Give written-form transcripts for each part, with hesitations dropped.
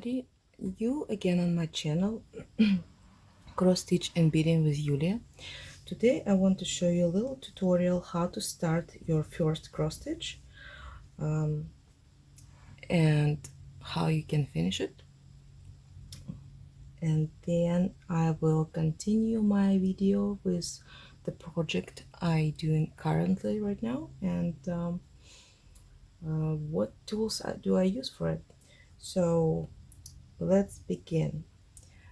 everybody, you again on my channel cross stitch and beading with Yuliya. Today I want to show you a little tutorial how to start your first cross stitch and how you can finish it, and then I will continue my video with the project I doing currently right now and what tools do I use for it. So let's begin.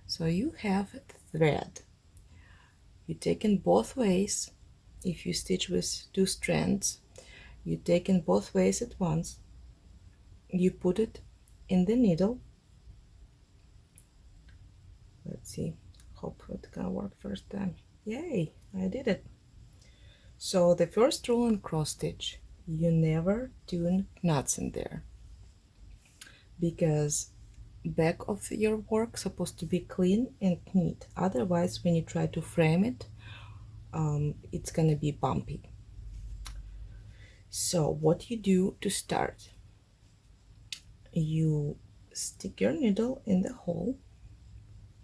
So you have thread. You take in both ways. If you stitch with two strands, you take in both ways at once. You put it in the needle. Let's see, hope it's gonna work first time. Yay, I did it. So the first rule in cross stitch, you never do knots in there, because back of your work supposed to be clean and neat. Otherwise, when you try to frame it, it's gonna be bumpy. So what you do to start, you stick your needle in the hole.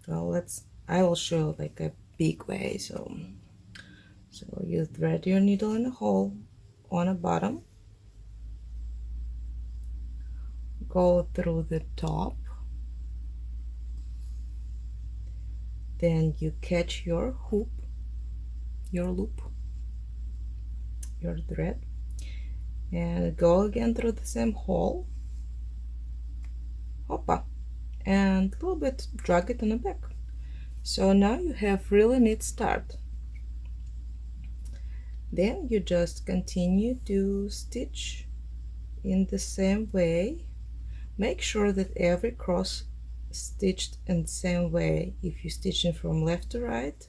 Well, I will show like a big way. So you thread your needle in the hole on the bottom, go through the top, then you catch your hoop, your loop, your thread, and go again through the same hole, hoppa, and a little bit drag it on the back. So now you have really neat start. Then you just continue to stitch in the same way. Make sure that every cross stitched in the same way. If you're stitching from left to right,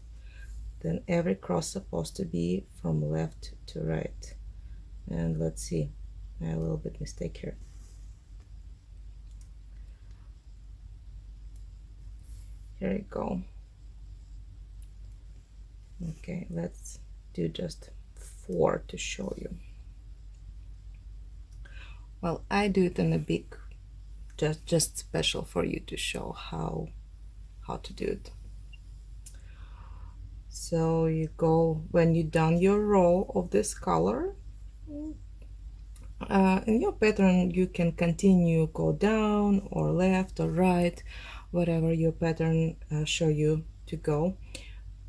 then every cross supposed to be from left to right. And let's see, I have a little bit mistake here. Here you go. Okay, let's do just 4 to show you. Well, I do it in a big, just special for you to show how to do it. So you go, when you done your row of this color, in your pattern you can continue, go down or left or right, whatever your pattern show you to go,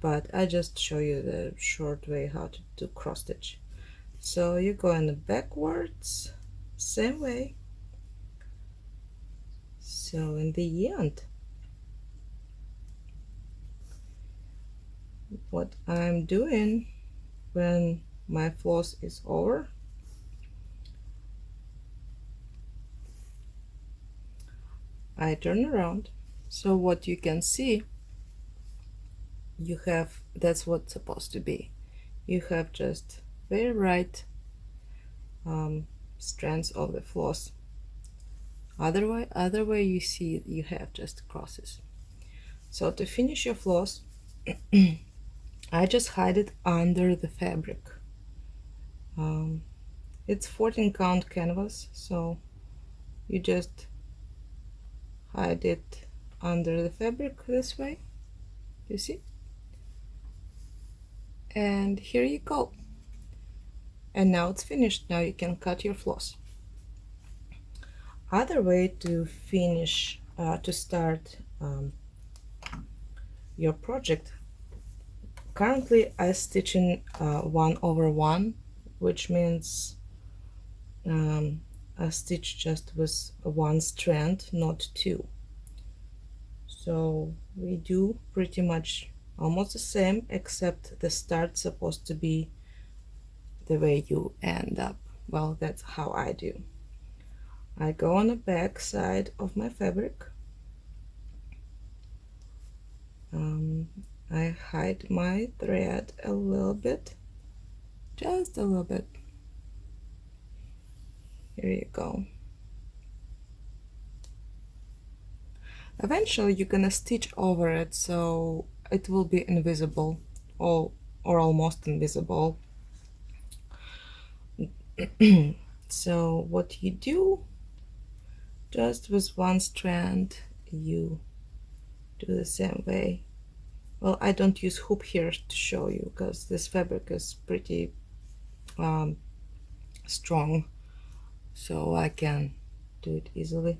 but I just show you the short way how to do cross stitch. So you go in the backwards, same way. So in the end, what I'm doing when my floss is over, I turn around. So what you can see, you have, that's what's supposed to be. You have just very right strands of the floss. Other way you see you have just crosses. So to finish your floss, I just hide it under the fabric. It's 14 count canvas, so you just hide it under the fabric this way, you see, and here you go. And now it's finished. Now you can cut your floss. Other way to finish, to start your project, currently I stitch in 1/1, which means I stitch just with one strand, not two. So we do pretty much almost the same, except the start's supposed to be the way you end up. Well, that's how I do. I go on the back side of my fabric. I hide my thread a little bit, just a little bit. Here you go. Eventually you're gonna stitch over it, so it will be invisible, or almost invisible. So what you do, just with one strand, you do the same way. Well, I don't use hoop here to show you because this fabric is pretty strong, so I can do it easily.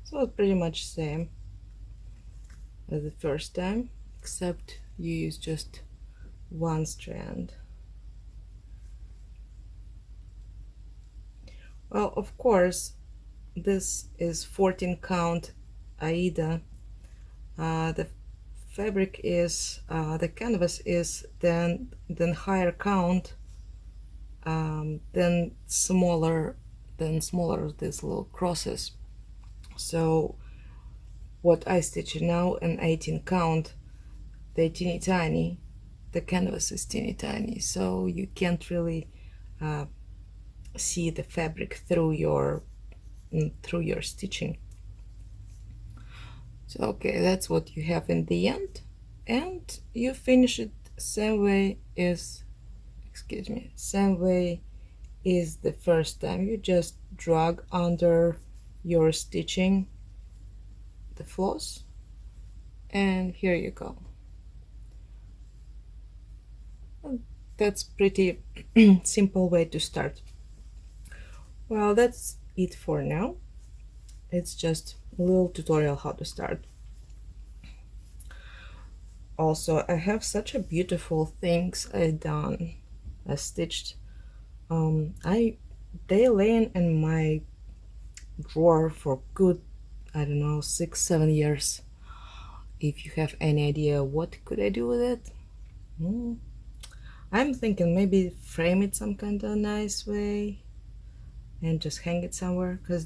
So it's pretty much same as the first time, except you use just one strand. Well, of course, this is 14 count Aida. The fabric is the canvas is then higher count, then smaller these little crosses. So what I stitch now in 18 count, they're teeny tiny, the canvas is teeny tiny, so you can't really see the fabric through your stitching. So okay, that's what you have in the end, and you finish it same way as, same way is the first time. You just drag under your stitching the floss, and here you go. That's pretty simple way to start. Well, that's it for now. It's just a little tutorial how to start. Also, I have such a beautiful things I stitched. They lay in my drawer for good, I don't know, 6-7 years. If you have any idea what could I do with it, I'm thinking maybe frame it some kind of nice way and just hang it somewhere, because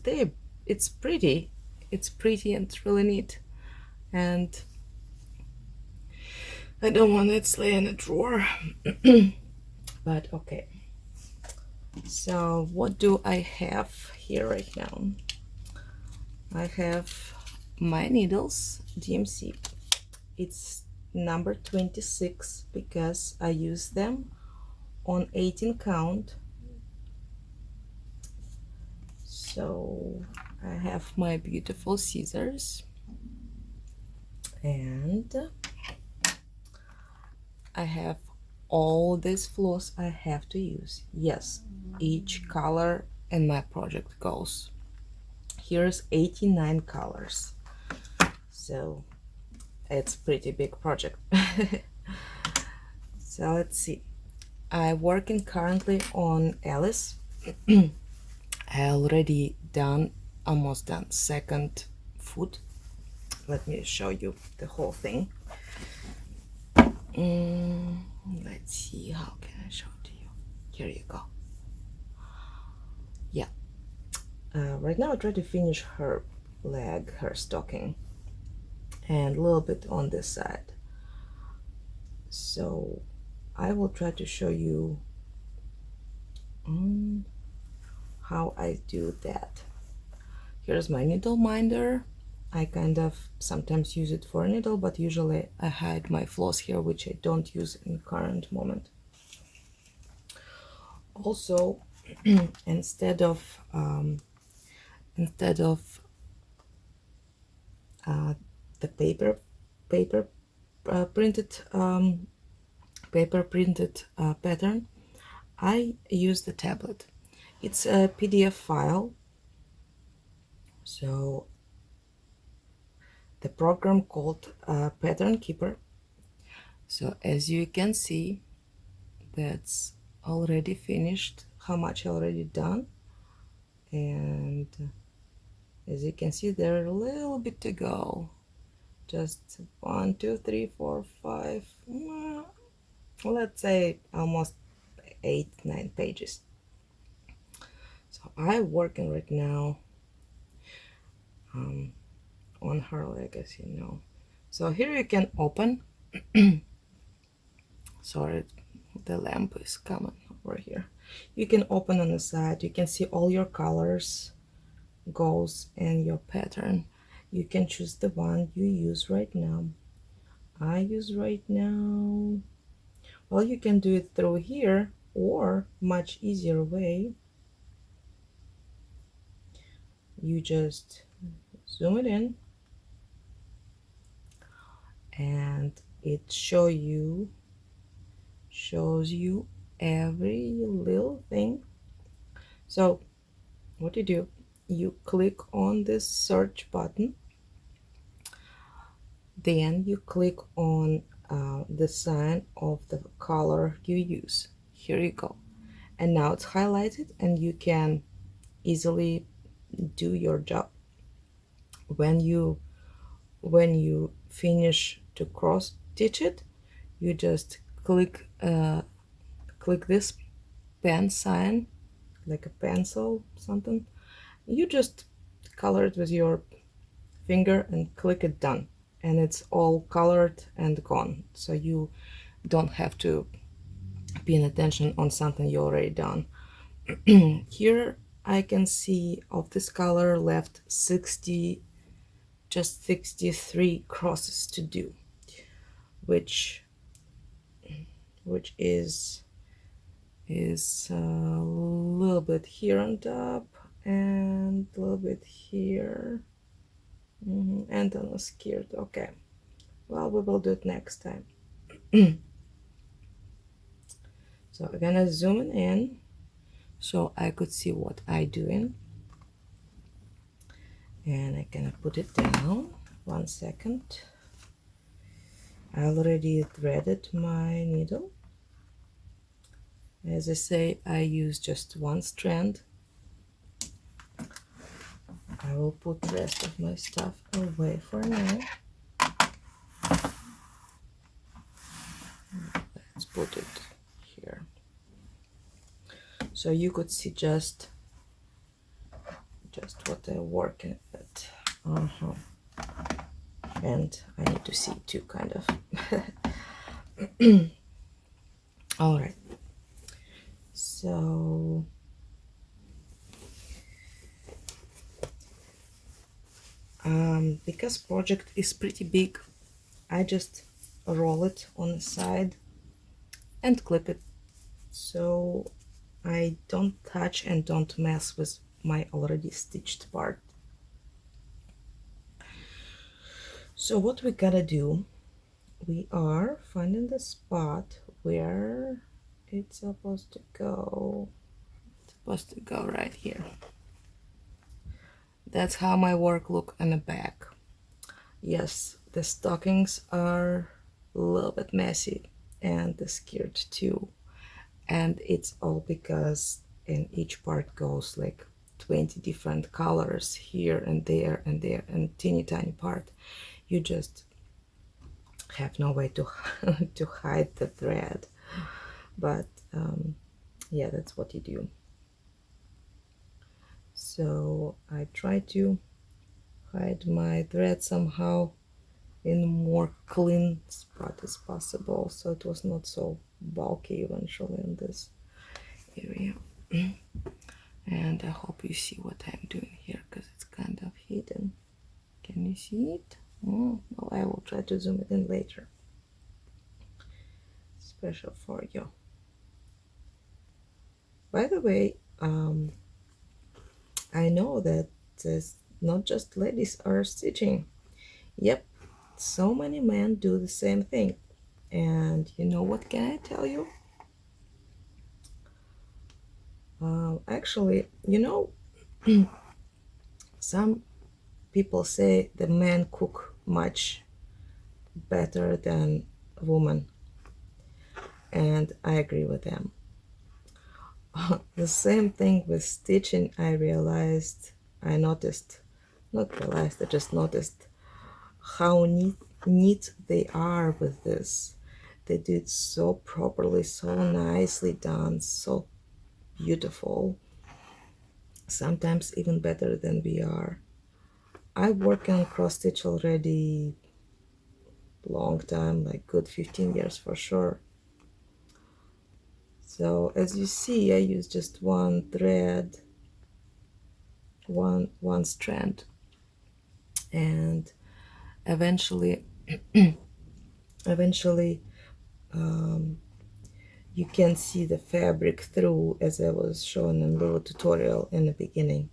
it's pretty and it's really neat, and I don't want it to lay in a drawer. But okay, so what do I have here right now? I have my needles, DMC. It's number 26 because I use them on 18 count. So I have my beautiful scissors, and I have all this floss I have to use. Yes, each color in my project goes. Here's 89 colors, so it's pretty big project. So let's see, I'm working currently on Alice. I already almost done second foot. Let me show you the whole thing. Let's see, how can I show it to you? Here you go. Yeah, right now I try to finish her leg, her stocking, and a little bit on this side. So I will try to show you how I do that. Here's my needle minder. I kind of sometimes use it for a needle, but usually I hide my floss here, which I don't use in current moment. Also, instead of the paper printed pattern, I use the tablet. It's a PDF file. So the program called Pattern Keeper. So as you can see, that's already finished, how much I already done, and as you can see, there are a little bit to go. Just 1, 2, 3, 4, 5, let's say almost 8-9 pages. So I'm working right now on her leg, as you know. So here you can open. Sorry, the lamp is coming over here. You can open on the side, you can see all your colors goes in your pattern. You can choose the one you use right now. I use right now, well, you can do it through here, Or much easier way, you just zoom it in and it shows you every little thing. So what you do, you click on this search button, then you click on the sign of the color you use. Here you go. And now it's highlighted and you can easily do your job. When you finish to cross stitch it, you just click this pen sign, like a pencil something. You just color it with your finger and click it done, and it's all colored and gone, so you don't have to pay attention on something you already done. Here I can see of this color left 63 crosses to do, which is a little bit here on top and a little bit here. And on the skirt. Okay, well, we will do it next time. So I'm gonna zoom in so I could see what I doing, and I'm gonna put it down. 1 second. I already threaded my needle. As I say, I use just one strand. I will put the rest of my stuff away for now. Let's put it here so you could see just what I'm working at. And I need to see too, kind of. All right, so because project is pretty big, I just roll it on the side and clip it so I don't touch and don't mess with my already stitched part. So what we gotta do, we are finding the spot where it's supposed to go. It's supposed to go right here. That's how my work look on the back. Yes, the stockings are a little bit messy, and the skirt too, and it's all because in each part goes like 20 different colors here and there and there, and teeny tiny part. You just have no way to to hide the thread, but yeah, that's what you do. So I try to hide my thread somehow in a more clean spot as possible, so it was not so bulky eventually in this area. And I hope you see what I'm doing here, because it's kind of hidden. Can you see it? Oh, well, I will try to zoom it in later, special for you. By the way, I know that not just ladies are stitching. Yep, so many men do the same thing. And you know what can I tell you? Actually, you know, some people say the men cook much better than women, and I agree with them. The same thing with stitching. I just noticed how neat they are with this. They do it so properly, so nicely done, so beautiful, sometimes even better than we are. I work on cross stitch already long time, like good 15 years for sure. So as you see, I use just one thread, one strand, and eventually you can see the fabric through, as I was showing in the little tutorial in the beginning.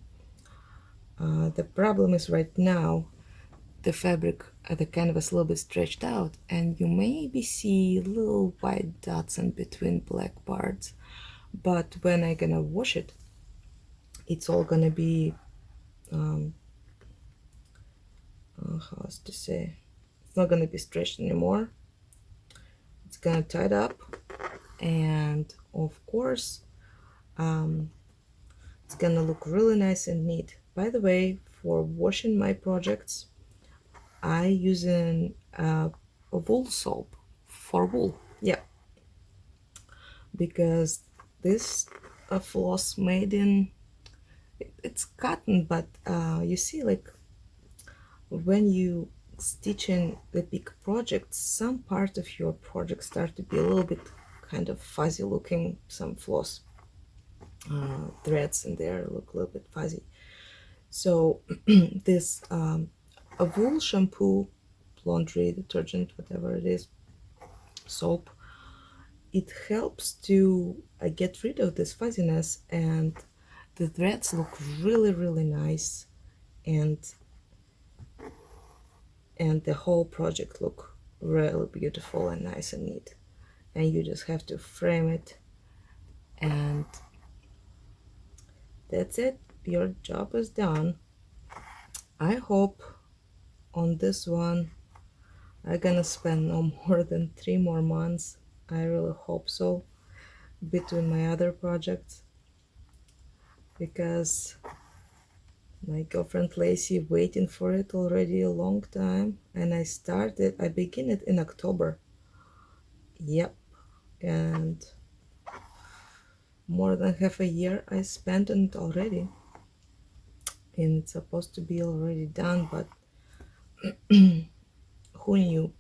The problem is right now the fabric, the canvas a little bit stretched out, and you maybe see little white dots in between black parts. But when I'm gonna wash it, it's all gonna be how else to say, it's not gonna be stretched anymore. It's gonna tie up, and of course it's gonna look really nice and neat. By the way, for washing my projects, I use a wool soap for wool. Yeah, because this floss made in, it's cotton, but you see, like when you stitch in the big projects, some part of your project start to be a little bit kind of fuzzy looking. Some floss threads in there look a little bit fuzzy. So this a wool shampoo, laundry detergent, whatever it is, soap, it helps to get rid of this fuzziness, and the threads look really nice, and the whole project look really beautiful and nice and neat. And you just have to frame it, and that's it. Your job is done. I hope on this one I'm gonna spend no more than 3 more months. I really hope so, between my other projects, because my girlfriend Lacey waiting for it already a long time, and I begin it in October. Yep, and more than half a year I spent on it already, and it's supposed to be already done, but who knew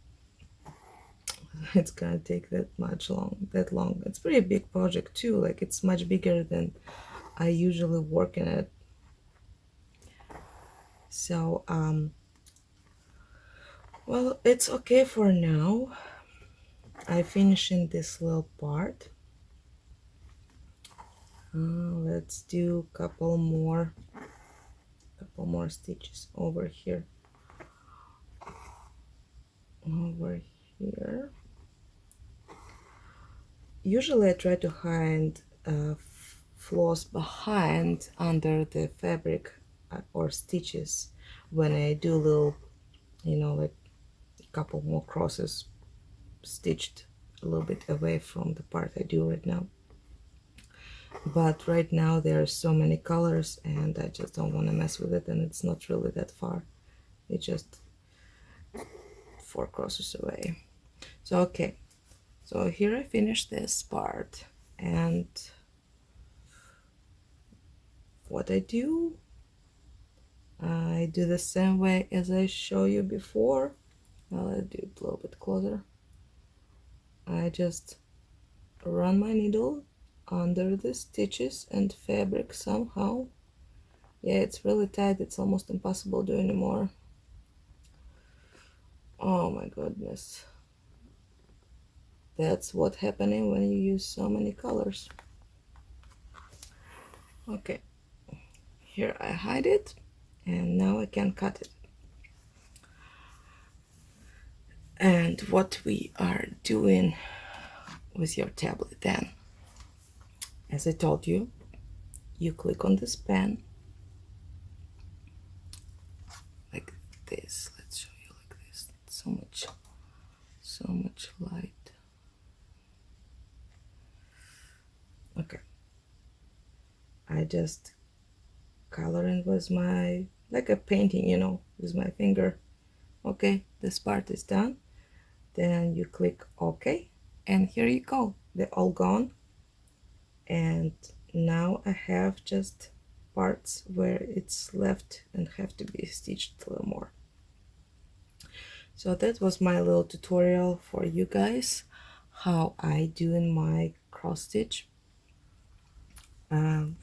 it's gonna take that long. It's pretty big project too, like it's much bigger than I usually work in it. So well, it's okay for now. I finishing this little part. Let's do a couple more stitches over here. Usually I try to hide floss behind under the fabric or stitches when I do little, like a couple more crosses stitched a little bit away from the part I do right now. But right now there are so many colors, and I just don't want to mess with it, and it's not really that far. It's just 4 crosses away. So okay, so here I finished this part, and what I do the same way as I show you before. I'll do it a little bit closer. I just run my needle under the stitches and fabric somehow. Yeah, it's really tight, it's almost impossible to do anymore. Oh my goodness, that's what's happening when you use so many colors. Okay, here I hide it, and now I can cut it. And what we are doing with your tablet then, as I told you, you click on this pen like this. Let's show you like this. So much light. Okay, I just coloring with my, like a painting, with my finger. Okay, this part is done. Then you click OK, and here you go, they're all gone. And now I have just parts where it's left and have to be stitched a little more. So that was my little tutorial for you guys, how I do in my cross stitch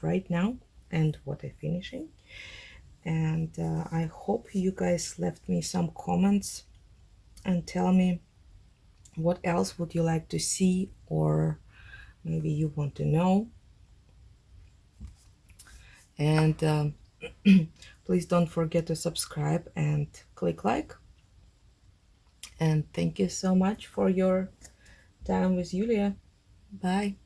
right now, and what I'm finishing. And I hope you guys left me some comments and tell me what else would you like to see, or maybe you want to know. And please don't forget to subscribe and click like. And thank you so much for your time with Yuliya. Bye.